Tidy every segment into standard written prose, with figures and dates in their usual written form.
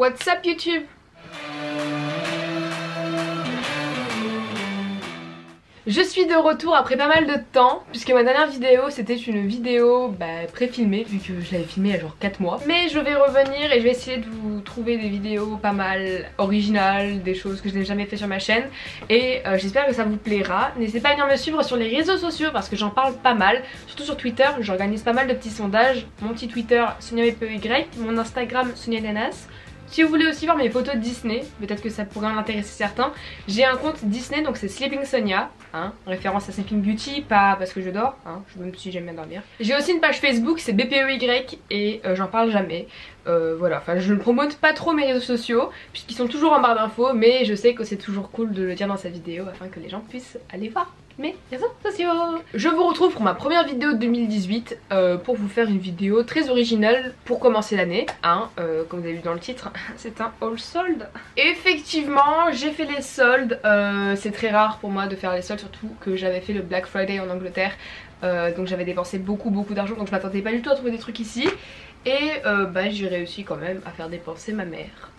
What's up YouTube? Je suis de retour après pas mal de temps, puisque ma dernière vidéo c'était une vidéo pré-filmée, vu que je l'avais filmée il y a genre 4 mois. Mais je vais revenir et je vais essayer de vous trouver des vidéos pas mal originales, des choses que je n'ai jamais fait sur ma chaîne. Et j'espère que ça vous plaira. N'hésitez pas à venir me suivre sur les réseaux sociaux parce que j'en parle pas mal. Surtout sur Twitter, j'organise pas mal de petits sondages. Mon petit Twitter, SoniaPEY, mon Instagram, SoniaNanas. Si vous voulez aussi voir mes photos de Disney, peut-être que ça pourrait en intéresser certains, j'ai un compte Disney, donc c'est Sleeping Sonia, hein, référence à Sleeping Beauty, pas parce que je dors, hein, même si j'aime bien dormir. J'ai aussi une page Facebook, c'est BPEY et j'en parle jamais. Voilà, enfin je ne promote pas trop mes réseaux sociaux puisqu'ils sont toujours en barre d'infos, mais je sais que c'est toujours cool de le dire dans sa vidéo afin que les gens puissent aller voir mes réseaux sociaux. Je vous retrouve pour ma première vidéo de 2018 pour vous faire une vidéo très originale pour commencer l'année, hein, comme vous avez vu dans le titre, c'est un haul solde. Effectivement j'ai fait les soldes, c'est très rare pour moi de faire les soldes, surtout que j'avais fait le Black Friday en Angleterre, donc j'avais dépensé beaucoup d'argent, donc je m'attendais pas du tout à trouver des trucs ici. Et j'ai réussi quand même à faire dépenser ma mère.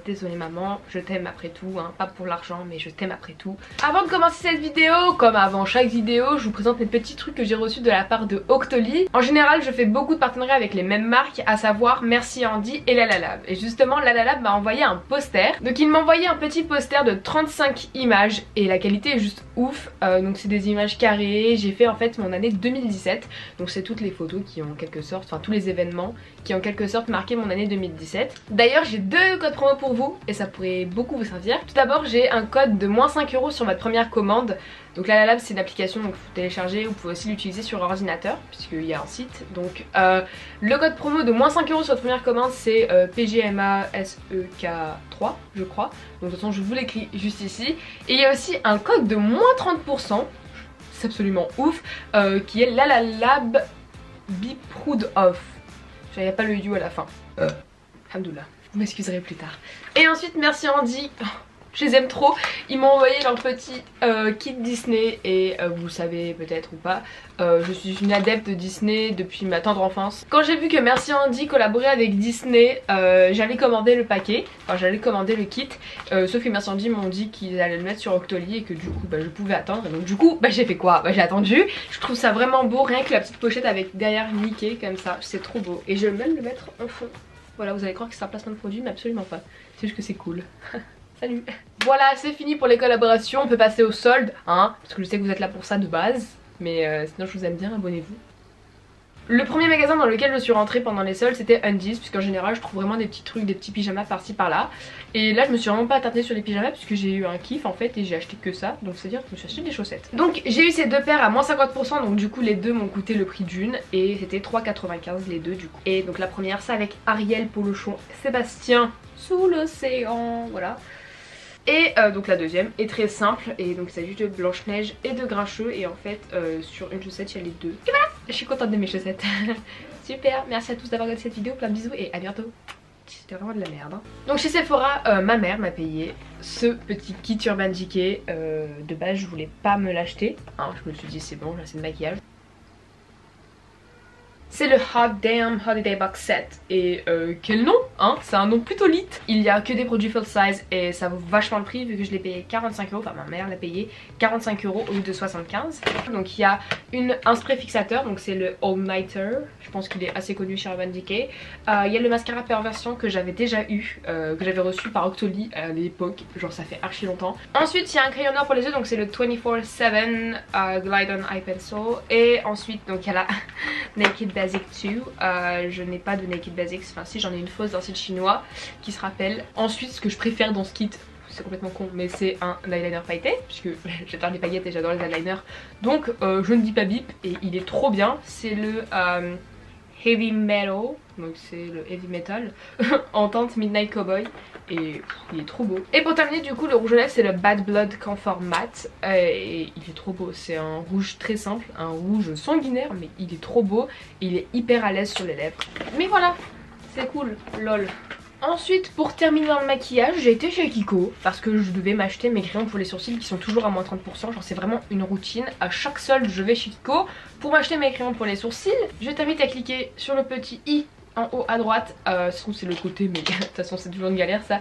Désolée maman, je t'aime après tout, hein. Pas pour l'argent mais je t'aime après tout. Avant de commencer cette vidéo, comme avant chaque vidéo, je vous présente les petits trucs que j'ai reçus de la part de Octoly. En général je fais beaucoup de partenariats avec les mêmes marques, à savoir Merci Andy et Lalalab. Et justement Lalalab m'a envoyé un poster. Donc il m'a envoyé un petit poster de 35 images et la qualité est juste ouf. Donc c'est des images carrées, j'ai fait en fait mon année 2017. Donc c'est toutes les photos qui ont en quelque sorte, enfin tous les événements qui ont en quelque sorte marqué mon année 2017. D'ailleurs j'ai deux codes promo pour vous et ça pourrait beaucoup vous servir. Tout d'abord j'ai un code de moins 5 € sur votre première commande. Donc Lalalab c'est une application, donc faut télécharger, vous pouvez aussi l'utiliser sur ordinateur puisqu'il y a un site. Donc le code promo de moins 5 € sur votre première commande c'est PGMASEK3 je crois. Donc de toute façon je vous l'écris juste ici. Et il y a aussi un code de moins 30%, c'est absolument ouf, qui est Lalalab Be Proud Of. Il n'y a pas le you à la fin. Alhamdoulilah. Vous m'excuserez plus tard. Et ensuite merci Andy. Oh, je les aime trop. Ils m'ont envoyé leur petit kit Disney et vous le savez peut-être ou pas, je suis une adepte de Disney depuis ma tendre enfance. Quand j'ai vu que Merci Andy collaborait avec Disney, j'allais commander le paquet, enfin j'allais commander le kit, sauf que Merci Andy m'ont dit qu'ils allaient le mettre sur Octoly et que du coup je pouvais attendre. Et donc du coup j'ai fait quoi? J'ai attendu. Je trouve ça vraiment beau, rien que la petite pochette avec derrière Mickey comme ça, c'est trop beau. Et je vais même le mettre en fond. Voilà, vous allez croire que c'est un placement de produit mais absolument pas, c'est juste que c'est cool. Salut. Voilà, c'est fini pour les collaborations, on peut passer au solde, hein, parce que je sais que vous êtes là pour ça de base, mais sinon je vous aime bien, abonnez-vous. Le premier magasin dans lequel je suis rentrée pendant les soldes c'était Undies, puisqu'en général je trouve vraiment des petits trucs, des petits pyjamas par-ci par-là. Et là je me suis vraiment pas attardée sur les pyjamas puisque j'ai eu un kiff en fait et j'ai acheté que ça, donc c'est à dire que je me suis acheté des chaussettes. Donc j'ai eu ces deux paires à moins 50%, donc du coup les deux m'ont coûté le prix d'une et c'était 3,95 les deux du coup. Et donc la première c'est avec Ariel Polochon Sébastien sous l'océan, voilà. Et donc la deuxième est très simple et donc il s'agit de Blanche-Neige et de Grincheux et en fait sur une chaussette il y a les deux. Et voilà, je suis contente de mes chaussettes. Super, merci à tous d'avoir regardé cette vidéo, plein de bisous et à bientôt. C'était vraiment de la merde, hein. Donc chez Sephora, ma mère m'a payé ce petit kit Urban Decay. De base je voulais pas me l'acheter, hein, je me suis dit c'est bon j'ai assez de maquillage. C'est le Hot Damn Holiday Box Set et quel nom hein, c'est un nom plutôt lit. Il y a que des produits full size et ça vaut vachement le prix vu que je l'ai payé 45 €, enfin ma mère l'a payé 45 € au lieu de 75. Donc il y a un spray fixateur, donc c'est le All Nighter, je pense qu'il est assez connu chez Urban Decay. Il y a le mascara Perversion que j'avais déjà eu, que j'avais reçu par Octoly à l'époque, genre ça fait archi longtemps. Ensuite il y a un crayon noir pour les yeux, donc c'est le 24/7 Glide On Eye Pencil. Et ensuite donc il y a la Naked Basic 2, je n'ai pas de Naked Basics, enfin si j'en ai une fausse d'un site chinois qui se rappelle. Ensuite ce que je préfère dans ce kit, c'est complètement con mais c'est un eyeliner pailleté puisque j'adore les paillettes et j'adore les eyeliners, donc je ne dis pas bip et il est trop bien. C'est le Heavy Metal, donc c'est le Heavy Metal en teinte Midnight Cowboy et il est trop beau. Et pour terminer du coup le rouge à lèvres c'est le Bad Blood Comfort Matte et il est trop beau, c'est un rouge très simple, un rouge sanguinaire mais il est trop beau et il est hyper à l'aise sur les lèvres. Mais voilà, c'est cool, lol. Ensuite pour terminer dans le maquillage j'ai été chez Kiko parce que je devais m'acheter mes crayons pour les sourcils qui sont toujours à moins 30%, genre c'est vraiment une routine, à chaque solde je vais chez Kiko pour m'acheter mes crayons pour les sourcils. Je t'invite à cliquer sur le petit i en haut à droite, je trouve c'est le côté mais de toute façon c'est toujours une galère ça.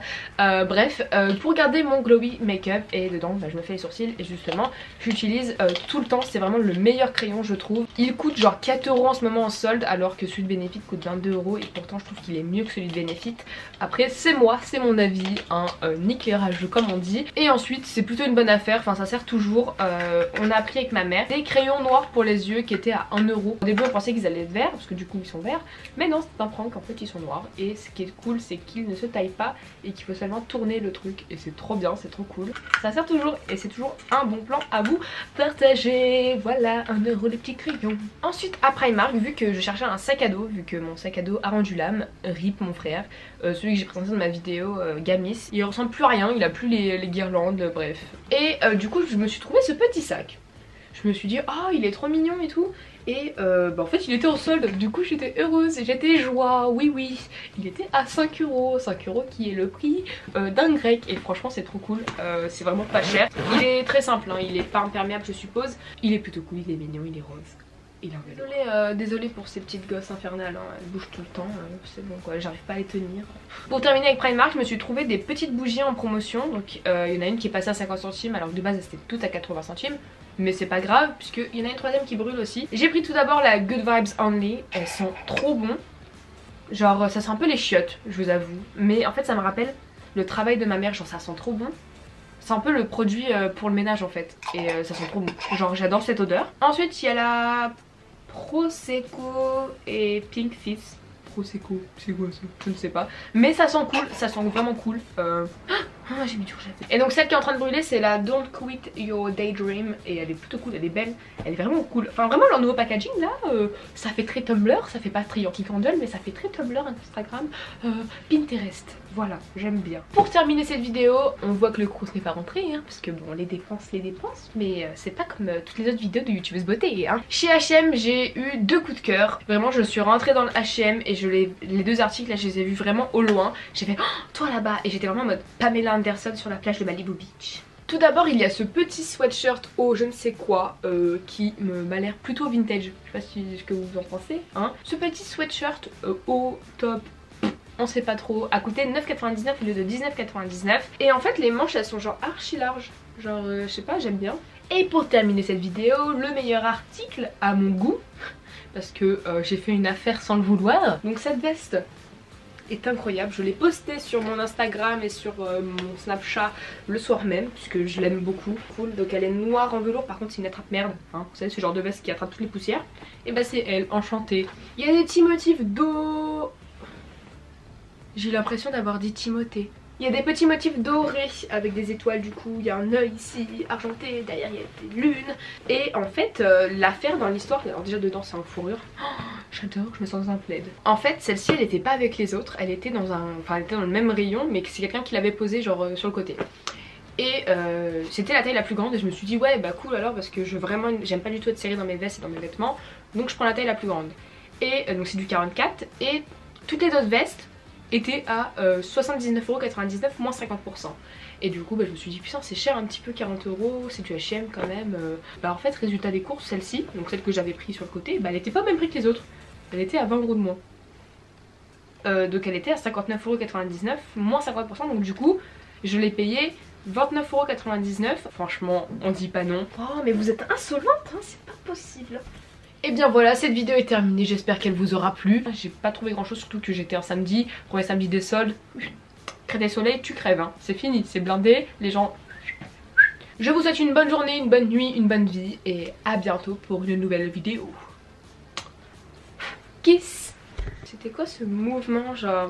Bref, pour garder mon glowy make-up, et dedans bah, je me fais les sourcils et justement j'utilise tout le temps, c'est vraiment le meilleur crayon je trouve. Il coûte genre 4 € en ce moment en solde alors que celui de Benefit coûte 22 € et pourtant je trouve qu'il est mieux que celui de Benefit. Après c'est moi, c'est mon avis, un éclairage comme on dit. Et ensuite c'est plutôt une bonne affaire, enfin ça sert toujours. On a appris avec ma mère des crayons noirs pour les yeux qui étaient à 1 €. Au début on pensait qu'ils allaient être verts parce que du coup ils sont verts, mais non c'est un prank, en fait ils sont noirs. Et ce qui est cool c'est qu'ils ne se taillent pas et qu'il faut seulement tourner le truc et c'est trop bien, c'est trop cool. Ça sert toujours et c'est toujours un bon plan à vous partager. Voilà, 1 € les petits crayons. Ensuite à Primark, vu que je cherchais un sac à dos, vu que mon sac à dos a rendu l'âme, rip mon frère, celui que j'ai présenté dans ma vidéo Gamis, il ressemble plus à rien, il a plus les guirlandes, bref. Et du coup je me suis trouvé ce petit sac. Je me suis dit oh il est trop mignon et tout. Et bah en fait il était en solde, du coup j'étais heureuse et j'étais joie, oui. Il était à 5 €, 5 € qui est le prix d'un grec et franchement c'est trop cool, c'est vraiment pas cher. Il est très simple, hein. Il est pas imperméable je suppose, il est plutôt cool, il est mignon, il est rose. Désolée pour ces petites gosses infernales, hein. Elles bougent tout le temps, c'est bon quoi, j'arrive pas à les tenir. Pour terminer avec Primark, je me suis trouvé des petites bougies en promotion. Donc il y en a une qui est passée à 50 centimes alors que de base elles étaient toutes à 80 centimes. Mais c'est pas grave puisqu'il y en a une troisième qui brûle aussi. J'ai pris tout d'abord la Good Vibes Only, elles sont trop bonnes. Genre ça sent un peu les chiottes je vous avoue, mais en fait ça me rappelle le travail de ma mère, genre ça sent trop bon. C'est un peu le produit pour le ménage en fait et ça sent trop bon, genre j'adore cette odeur. Ensuite il y a la Prosecco et Pink Fizz. Prosecco, c'est quoi ça? Je ne sais pas. Mais ça sent cool, ça sent vraiment cool. Ah, j'ai mis du rouge à lèvres. Et donc celle qui est en train de brûler c'est la Don't Quit Your Daydream. Et elle est plutôt cool, elle est belle, elle est vraiment cool. Enfin vraiment leur nouveau packaging là, ça fait très Tumblr, ça fait pas très Yankee Candle mais ça fait très Tumblr, Instagram, Pinterest. Voilà, j'aime bien. Pour terminer cette vidéo, on voit que le Crous n'est pas rentré, hein, parce que bon les dépenses, mais c'est pas comme toutes les autres vidéos de youtubeuse beauté. Hein. Chez H&M j'ai eu 2 coups de cœur. Vraiment je suis rentrée dans le H&M et les 2 articles là je les ai vus vraiment au loin. J'ai fait oh, toi là-bas et j'étais vraiment en mode Pamela Anderson sur la plage de Malibu Beach. Tout d'abord il y a ce petit sweatshirt au je ne sais quoi qui m'a l'air plutôt vintage. Je sais pas ce que vous en pensez. Hein. Ce petit sweatshirt au top, on sait pas trop, a coûté 9,99 au lieu de 19,99. Et en fait les manches elles sont genre archi larges. Genre je sais pas, j'aime bien. Et pour terminer cette vidéo, le meilleur article à mon goût, parce que j'ai fait une affaire sans le vouloir. Donc cette veste est incroyable, je l'ai postée sur mon Instagram et sur mon Snapchat le soir même puisque je l'aime beaucoup. Cool, donc elle est noire en velours, par contre c'est une attrape merde, hein. Vous savez ce genre de veste qui attrape toutes les poussières. Et bah c'est elle, enchantée. Il y a des petits motifs d'eau. J'ai l'impression d'avoir dit Timothée. Il y a des petits motifs dorés avec des étoiles du coup, il y a un œil ici argenté, derrière il y a des lunes. Et en fait l'affaire dans l'histoire, alors déjà dedans c'est en fourrure, oh, j'adore, je me sens dans un plaid. En fait celle-ci elle était pas avec les autres, elle était dans elle était dans le même rayon mais c'est quelqu'un qui l'avait posée genre sur le côté. Et c'était la taille la plus grande et je me suis dit ouais bah cool alors parce que j'aime pas du tout être serrée dans mes vestes et dans mes vêtements. Donc je prends la taille la plus grande. Et donc c'est du 44 et toutes les autres vestes était à 79,99 € moins 50%. Et du coup bah, je me suis dit putain c'est cher un petit peu 40 €, c'est du H&M quand même. Bah en fait résultat des courses, celle-ci, donc celle que j'avais pris sur le côté, bah elle était pas au même prix que les autres. Elle était à 20 € de moins. Donc elle était à 59,99 € moins 50%, donc du coup je l'ai payé 29,99 €. Franchement on dit pas non. Oh mais vous êtes insolente hein, c'est pas possible. Et bien voilà, cette vidéo est terminée, j'espère qu'elle vous aura plu. J'ai pas trouvé grand chose, surtout que j'étais un samedi, premier samedi des soldes. Crête des soleils, tu crèves, hein. C'est fini, c'est blindé, les gens... Je vous souhaite une bonne journée, une bonne nuit, une bonne vie et à bientôt pour une nouvelle vidéo. Kiss. C'était quoi ce mouvement genre...